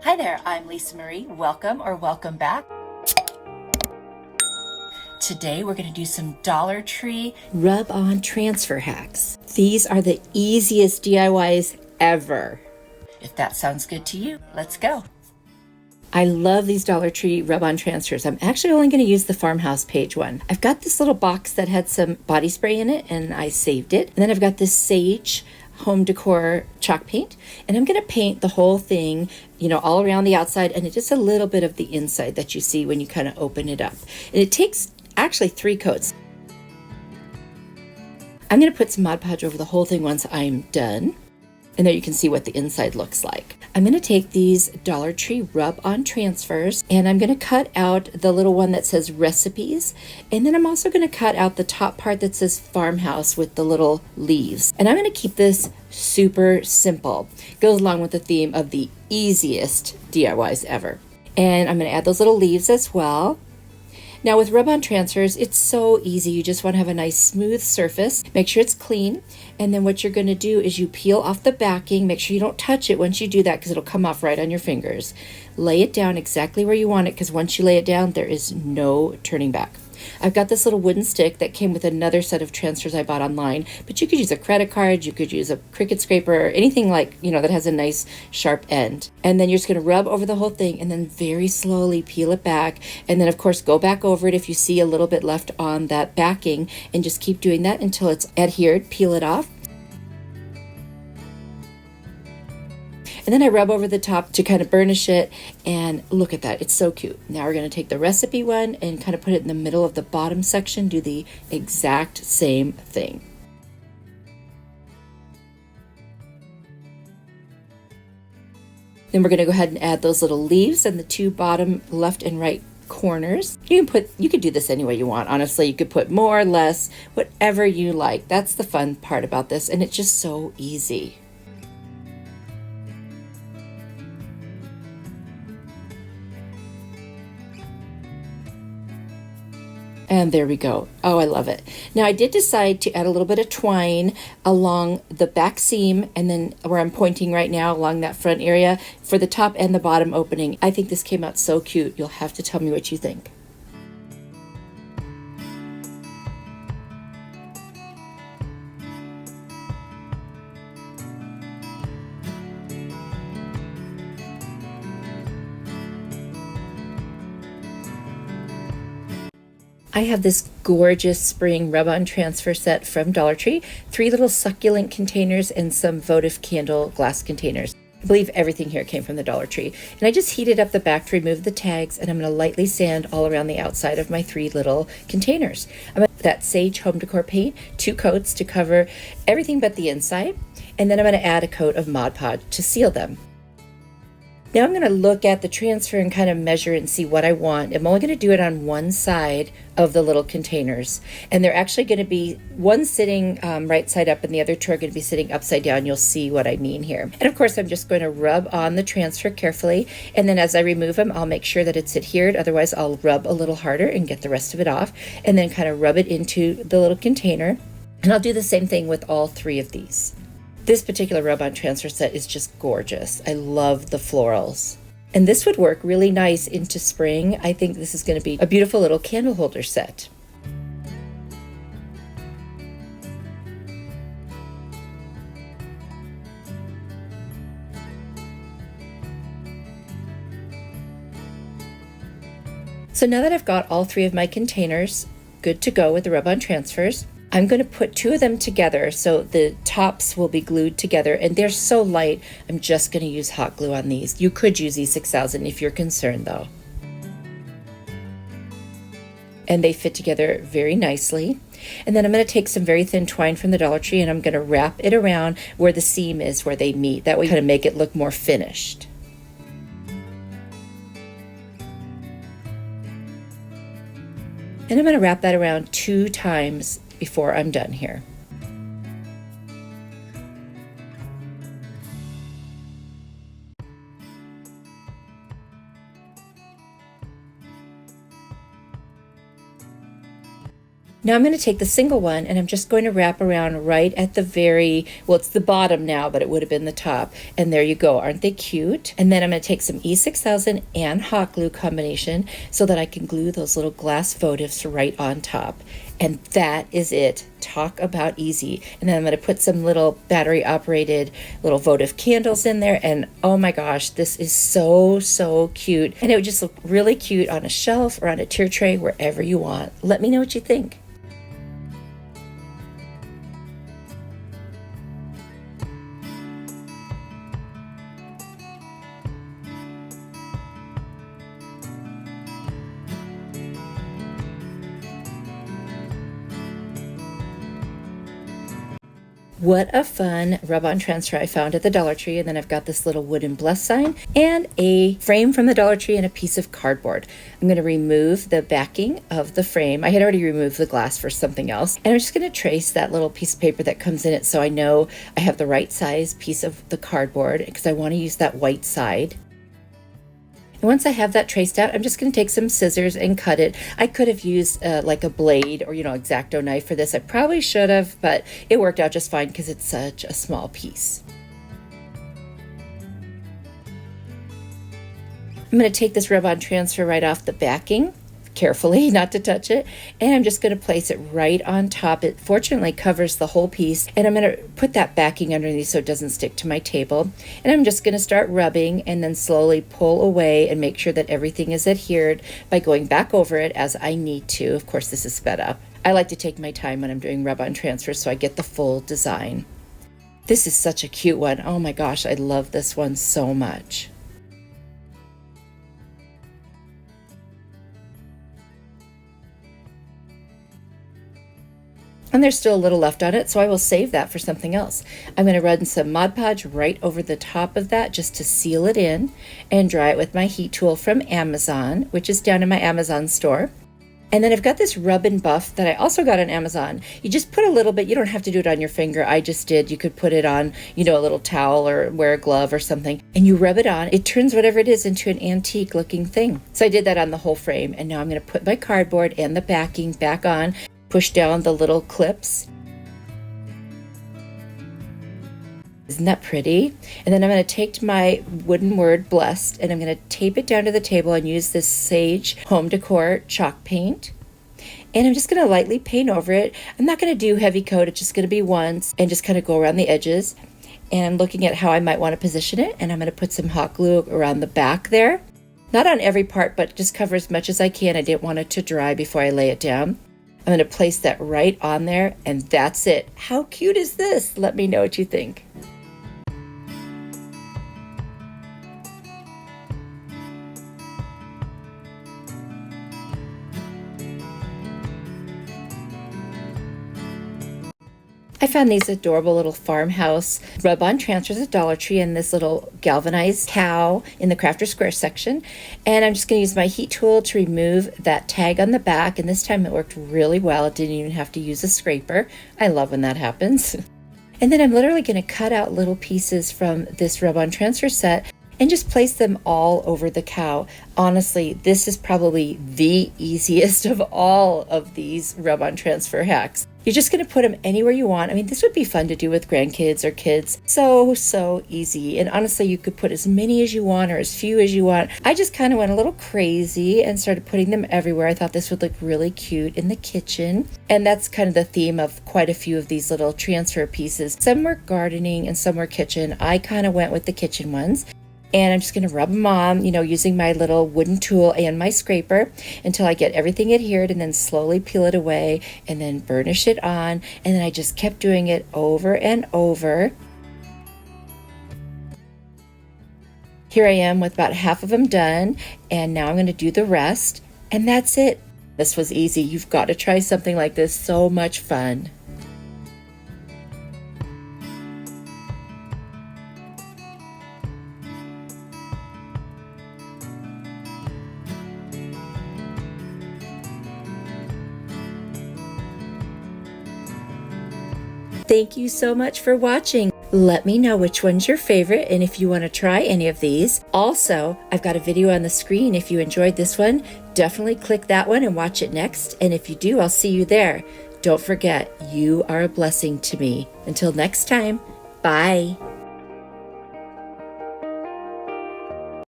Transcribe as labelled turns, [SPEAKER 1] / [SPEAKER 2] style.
[SPEAKER 1] Hi there, I'm Lisa Marie. Welcome or welcome back. Today we're going to do some Dollar Tree rub-on transfer hacks. These are the easiest DIYs ever. If that sounds good to you, let's go. I love these Dollar Tree rub-on transfers. I'm actually only going to use the Farmhouse page one. I've got this little box that had some body spray in it and I saved it. And then I've got this Sage home decor chalk paint, and I'm going to paint the whole thing, all around the outside and just a little bit of the inside that you see when you kind of open it up. And it takes actually 3 coats. I'm going to put some Mod Podge over the whole thing once I'm done. And there you can see what the inside looks like. I'm going to take these Dollar Tree rub-on transfers and I'm going to cut out the little one that says recipes. And then I'm also going to cut out the top part that says Farmhouse with the little leaves. And I'm going to keep this super simple. Goes along with the theme of the easiest DIYs ever. And I'm going to add those little leaves as well. Now with rub-on transfers, it's so easy. You just want to have a nice smooth surface. Make sure it's clean. And then what you're going to do is you peel off the backing. Make sure you don't touch it once you do that because it'll come off right on your fingers. Lay it down exactly where you want it because once you lay it down, there is no turning back. I've got this little wooden stick that came with another set of transfers I bought online, but you could use a credit card, you could use a Cricut scraper, anything like, that has a nice sharp end. And then you're just going to rub over the whole thing and then very slowly peel it back. And then of course, go back over it if you see a little bit left on that backing and just keep doing that until it's adhered. Peel it off. And then I rub over the top to kind of burnish it, and look at that, it's so cute. Now we're going to take the recipe one and kind of put it in the middle of the bottom section, do the exact same thing. Then we're going to go ahead and add those little leaves and the 2 bottom left and right corners. You could do this any way you want. Honestly, you could put more, less, whatever you like. That's the fun part about this, and it's just so easy. And there we go. Oh, I love it. Now I did decide to add a little bit of twine along the back seam and then where I'm pointing right now along that front area for the top and the bottom opening. I think this came out so cute. You'll have to tell me what you think. I have this gorgeous spring rub-on transfer set from Dollar Tree, 3 little succulent containers and some votive candle glass containers. I believe everything here came from the Dollar Tree. And I just heated up the back to remove the tags, and I'm going to lightly sand all around the outside of my 3 little containers. I'm going to that Sage home decor paint, 2 coats to cover everything but the inside, and then I'm going to add a coat of Mod Podge to seal them. Now I'm going to look at the transfer and kind of measure and see what I want. I'm only going to do it on one side of the little containers. And they're actually going to be one sitting right side up and the other 2 are going to be sitting upside down. You'll see what I mean here. And of course, I'm just going to rub on the transfer carefully. And then as I remove them, I'll make sure that it's adhered. Otherwise, I'll rub a little harder and get the rest of it off. And then kind of rub it into the little container. And I'll do the same thing with all 3 of these. This particular rub-on transfer set is just gorgeous. I love the florals. And this would work really nice into spring. I think this is going to be a beautiful little candle holder set. So now that I've got all 3 of my containers good to go with the rub-on transfers, I'm going to put 2 of them together so the tops will be glued together, and they're so light I'm just going to use hot glue on these. You could use E6000 if you're concerned though. And they fit together very nicely. And then I'm going to take some very thin twine from the Dollar Tree and I'm going to wrap it around where the seam is, where they meet. That way kind of make it look more finished. And I'm going to wrap that around 2 times before I'm done here. Now I'm going to take the single one and I'm just going to wrap around right at the very, well, it's the bottom now, but it would have been the top. And there you go. Aren't they cute? And then I'm going to take some E6000 and hot glue combination so that I can glue those little glass votives right on top. And that is it. Talk about easy. And then I'm going to put some little battery operated little votive candles in there. And oh my gosh, this is so, so cute. And it would just look really cute on a shelf or on a tier tray, wherever you want. Let me know what you think. What a fun rub-on transfer I found at the Dollar Tree. And then I've got this little wooden bless sign and a frame from the Dollar Tree and a piece of cardboard. I'm going to remove the backing of the frame. I had already removed the glass for something else. And I'm just going to trace that little piece of paper that comes in it so I know I have the right size piece of the cardboard because I want to use that white side. And once I have that traced out, I'm just going to take some scissors and cut it. I could have used like a blade or, X-Acto knife for this. I probably should have, but it worked out just fine because it's such a small piece. I'm going to take this rub-on transfer right off the backing, carefully, not to touch it, and I'm just going to place it right on top. It fortunately covers the whole piece, and I'm going to put that backing underneath so it doesn't stick to my table. And I'm just going to start rubbing and then slowly pull away and make sure that everything is adhered by going back over it as I need to. Of course, this is sped up. I like to take my time when I'm doing rub-on transfers so I get the full design. This is such a cute one. Oh my gosh, I love this one so much. And there's still a little left on it, so I will save that for something else. I'm going to run some Mod Podge right over the top of that just to seal it in and dry it with my heat tool from Amazon, which is down in my Amazon store. And then I've got this rub and buff that I also got on Amazon. You just put a little bit, you don't have to do it on your finger. I just did. You could put it on, a little towel or wear a glove or something, and you rub it on. It turns whatever it is into an antique looking thing. So I did that on the whole frame. And now I'm going to put my cardboard and the backing back on. Push down the little clips. Isn't that pretty? And then I'm going to take my wooden word blessed and I'm going to tape it down to the table and use this Sage Home Decor chalk paint. And I'm just going to lightly paint over it. I'm not going to do heavy coat. It's just going to be once and just kind of go around the edges. And I'm looking at how I might want to position it. And I'm going to put some hot glue around the back there. Not on every part, but just cover as much as I can. I didn't want it to dry before I lay it down. I'm going to place that right on there, and that's it. How cute is this? Let me know what you think. I found these adorable little Farmhouse rub-on transfers at Dollar Tree and this little galvanized cow in the Crafter Square section. And I'm just going to use my heat tool to remove that tag on the back. And this time it worked really well. It didn't even have to use a scraper. I love when that happens. And then I'm literally going to cut out little pieces from this rub-on transfer set and just place them all over the cow. Honestly, this is probably the easiest of all of these rub-on transfer hacks. You're just going to put them anywhere you want. I mean, this would be fun to do with grandkids or kids. So easy. And honestly, you could put as many as you want or as few as you want. I just kind of went a little crazy and started putting them everywhere. I thought this would look really cute in the kitchen. And that's kind of the theme of quite a few of these little transfer pieces. Some were gardening and some were kitchen. I kind of went with the kitchen ones. And I'm just going to rub them on, using my little wooden tool and my scraper until I get everything adhered, and then slowly peel it away and then burnish it on. And then I just kept doing it over and over. Here I am with about half of them done, and now I'm going to do the rest. And that's it. This was easy. You've got to try something like this. So much fun. Thank you so much for watching. Let me know which one's your favorite and if you want to try any of these. Also, I've got a video on the screen. If you enjoyed this one, definitely click that one and watch it next. And if you do, I'll see you there. Don't forget, you are a blessing to me. Until next time, bye.